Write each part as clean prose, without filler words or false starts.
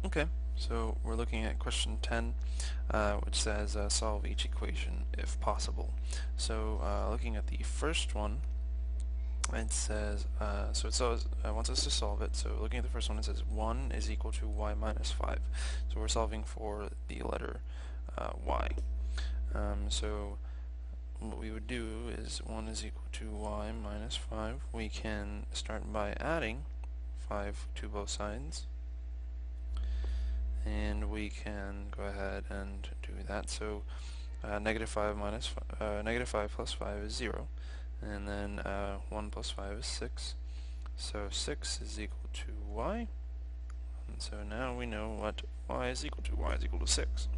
Okay, so we're looking at question 10, which says solve each equation if possible. So looking at the first one, it says, wants us to solve it. So looking at the first one, it says 1 is equal to y minus 5. So we're solving for the letter y. So what we would do is 1 is equal to y minus 5. We can start by adding 5 to both sides, and we can go ahead and do that. So negative 5 plus 5 is 0, and then 1 plus 5 is 6. So 6 is equal to y, and so now we know what y is equal to. Y is equal to 6.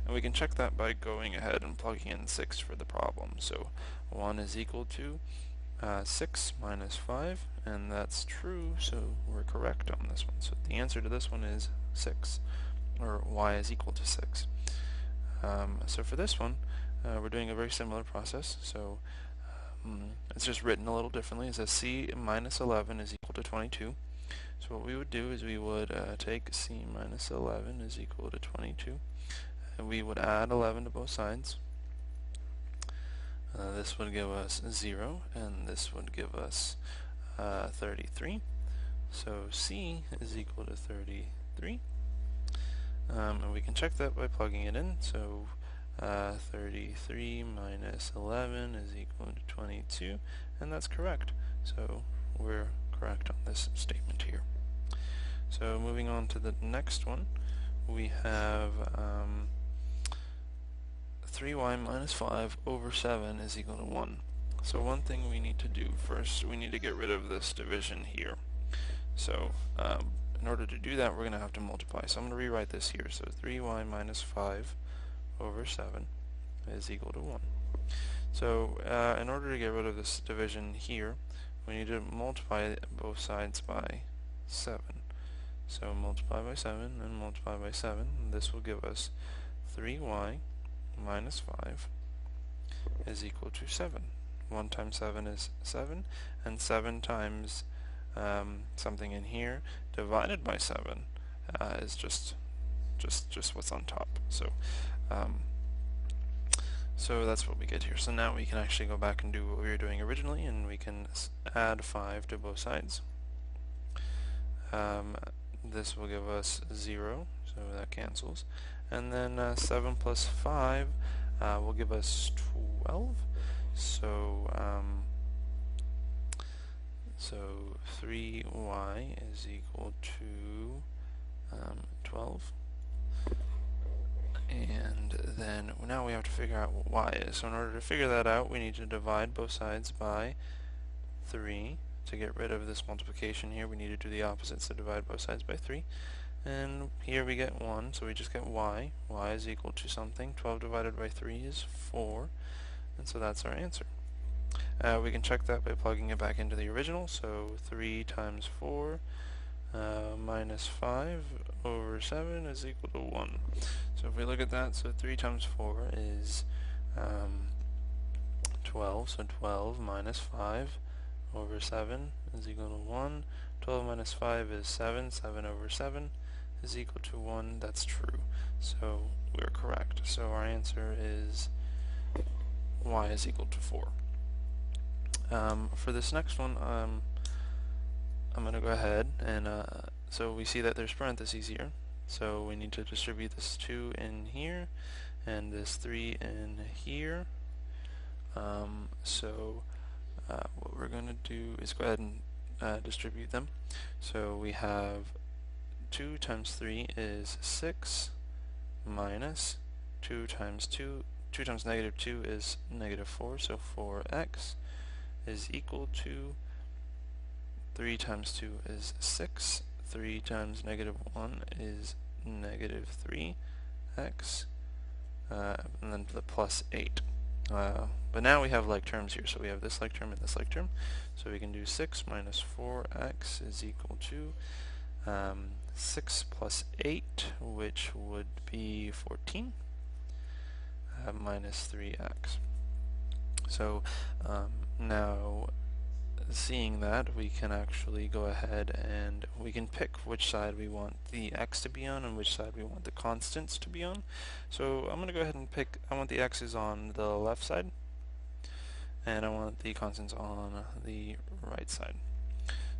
And we can check that by going ahead and plugging in 6 for the problem. So 1 is equal to 6 minus 5, and that's true, so we're correct on this one. So the answer to this one is 6, or y is equal to 6. So for this one, we're doing a very similar process. So it's just written a little differently. It says c minus 11 is equal to 22. So what we would do is we would take c minus 11 is equal to 22, and we would add 11 to both sides. This would give us 0, and this would give us 33. So c is equal to 33. And we can check that by plugging it in. So 33 minus 11 is equal to 22, and that's correct. So we're correct on this statement here. So moving on to the next one, we have 3y minus 5 over 7 is equal to 1. So one thing we need to do first, we need to get rid of this division here. So in order to do that, we're going to have to multiply. So I'm going to rewrite this here. So 3y minus 5 over 7 is equal to 1. So in order to get rid of this division here, we need to multiply both sides by 7. So multiply by 7 and multiply by 7. And this will give us 3y minus 5 is equal to 7. 1 times 7 is 7, and 7 times something in here divided by 7 is just what's on top. So so that's what we get here. So now we can actually go back and do what we were doing originally, and we can add 5 to both sides. This will give us 0, so that cancels. And then 7 plus 5 will give us 12. So 3y is equal to 12. And then now we have to figure out what y is. So in order to figure that out, we need to divide both sides by 3. To get rid of this multiplication here, we need to do the opposite, so divide both sides by 3. And here we get 1, so we just get y. Y is equal to something. 12 divided by 3 is 4, and so that's our answer. We can check that by plugging it back into the original, so 3 times 4 minus 5 over 7 is equal to 1. So if we look at that, so 3 times 4 is 12, so 12 minus 5 over 7 is equal to 1. 12 minus 5 is 7. 7 over 7 is equal to 1. That's true. So we're correct. So our answer is y is equal to 4. For this next one, I'm going to go ahead and so we see that there's parentheses here. So we need to distribute this 2 in here and this 3 in here. What we're going to do is go ahead and distribute them. So we have 2 times 3 is 6 minus 2 times negative 2 is negative 4, so 4x is equal to 3 times 2 is 6, 3 times negative 1 is negative 3x, and then the plus 8. But now we have like terms here, so we have this like term and this like term. So we can do 6 minus 4x is equal to 6 plus 8, which would be 14, minus 3x. So now seeing that, we can actually go ahead and we can pick which side we want the x to be on and which side we want the constants to be on. So I'm going to go ahead and pick, I want the x's on the left side, and I want the constants on the right side.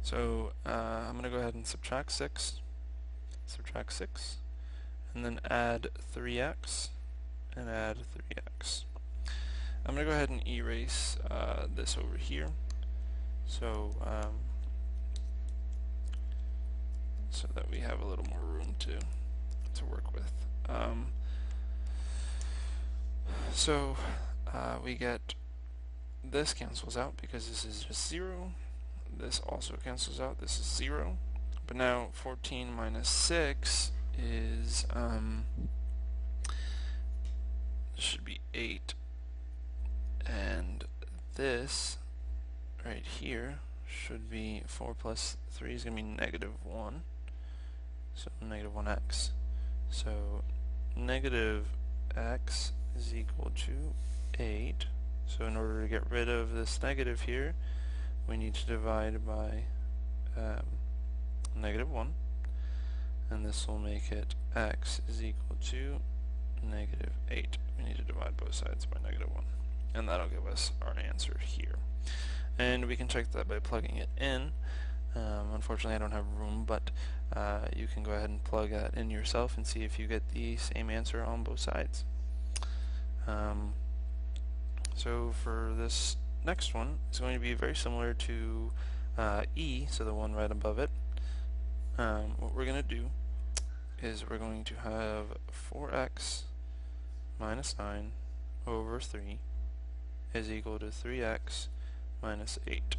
So I'm going to go ahead and subtract 6, and then add 3x, and add 3x. I'm going to go ahead and erase this over here. So so that we have a little more room to work with. We get this cancels out because this is just 0. This also cancels out. This is 0. But now 14 minus 6 is should be 8, and this right here should be 4 plus 3 is going to be negative 1. So negative 1x. So negative x is equal to 8. So in order to get rid of this negative here, we need to divide by negative 1. And this will make it x is equal to negative 8. We need to divide both sides by negative 1. And that'll give us our answer here. And we can check that by plugging it in. Unfortunately I don't have room, but you can go ahead and plug that in yourself and see if you get the same answer on both sides. So for this next one, it's going to be very similar to E, so the one right above it. What we're going to do is we're going to have 4x minus 9 over 3 is equal to 3x minus 8.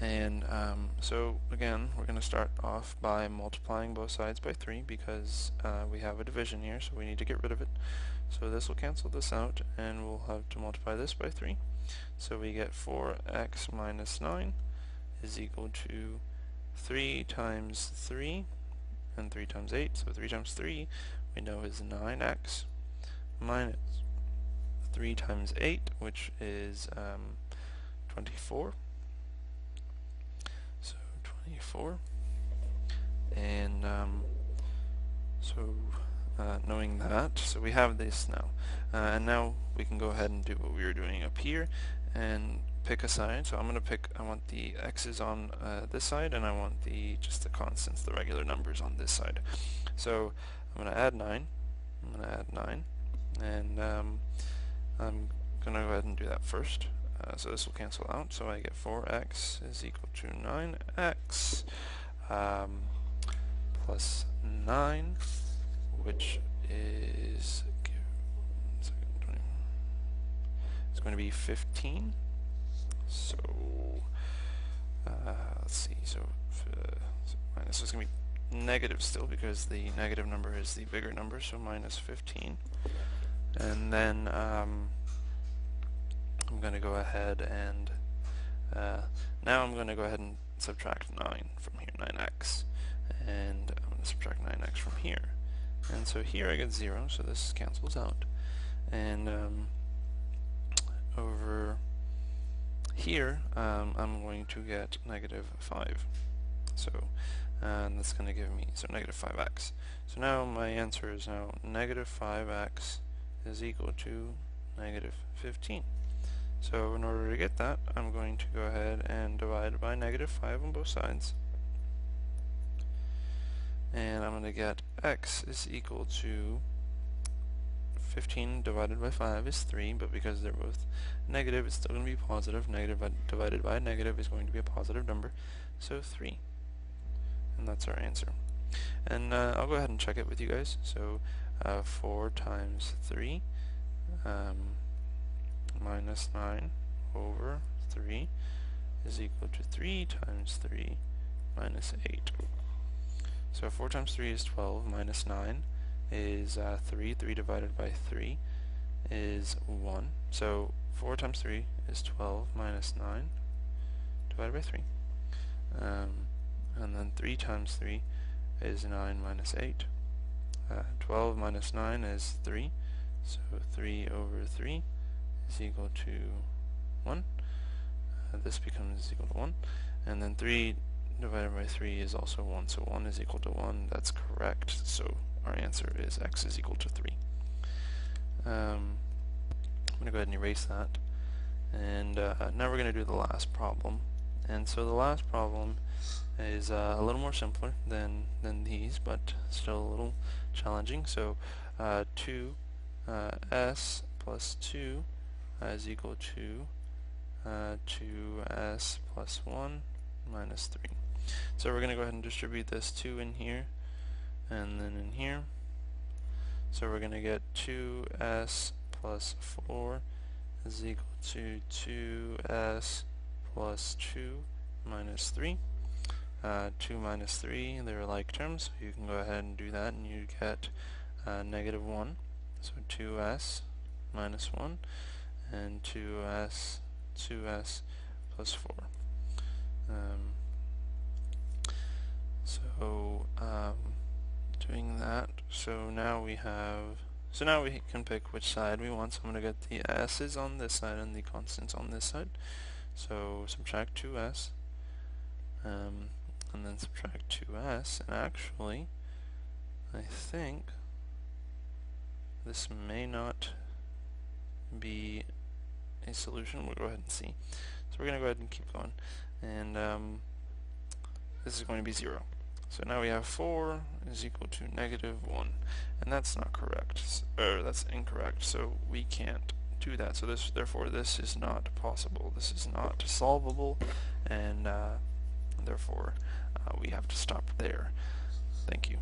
And so again, we're going to start off by multiplying both sides by 3 because we have a division here, so we need to get rid of it. So this will cancel this out, and we'll have to multiply this by 3. So we get 4x minus 9 is equal to 3 times 3, and 3 times 8. So 3 times 3 we know is 9x, minus 3 times 8, which is 24. So 24. And knowing that, so we have this now. And now we can go ahead and do what we were doing up here and pick a side. So I'm going to pick, I want the x's on this side, and I want just the constants, the regular numbers on this side. So I'm going to add 9. And I'm going to go ahead and do that first. So this will cancel out, so I get 4x is equal to 9x plus 9, which is it's going to be 15. So let's see. So minus is going to be negative still because the negative number is the bigger number. So minus 15, and then I'm going to go ahead and now I'm going to go ahead and subtract 9 from here, 9x, and I'm going to subtract 9x from here. And so here I get 0, so this cancels out. And over here, I'm going to get negative 5. So and that's going to give me negative 5x. So now my answer is now negative 5x is equal to negative 15. So in order to get that, I'm going to go ahead and divide by negative 5 on both sides. And I'm going to get x is equal to 15 divided by 5 is 3, but because they're both negative, it's still going to be positive. Negative divided by negative is going to be a positive number, so 3. And that's our answer. And I'll go ahead and check it with you guys. So 4 times 3 minus 9 over 3 is equal to 3 times 3 minus 8. So 4 times 3 is 12, minus 9 is 3. 3 divided by 3 is 1. So 4 times 3 is 12 minus 9 divided by 3. And then 3 times 3 is 9 minus 8. 12 minus 9 is 3. So 3 over 3 is equal to 1. this becomes equal to 1, and then 3 divided by 3 is also 1, so 1 is equal to 1. That's correct, so our answer is x is equal to 3. I'm going to go ahead and erase that, and now we're going to do the last problem. And so the last problem is a little more simpler than these, but still a little challenging. So 2s plus 2 is equal to 2s plus 1 minus 3. So we're going to go ahead and distribute this 2 in here and then in here. So we're going to get 2s plus 4 is equal to 2s plus 2 minus 3. 2 minus 3, they're like terms, so you can go ahead and do that, and you get negative 1. So 2s minus 1 and 2s plus 4. Doing that, so now we can pick which side we want. So I'm going to get the s's on this side and the constants on this side. So subtract 2s, and then subtract 2s, and actually I think this may not be a solution. We'll go ahead and see. So we're going to go ahead and keep going, and this is going to be 0. So now we have 4 is equal to negative 1, and that's not correct, or that's incorrect, so we can't do that. So therefore this is not possible, this is not solvable, and therefore we have to stop there. Thank you.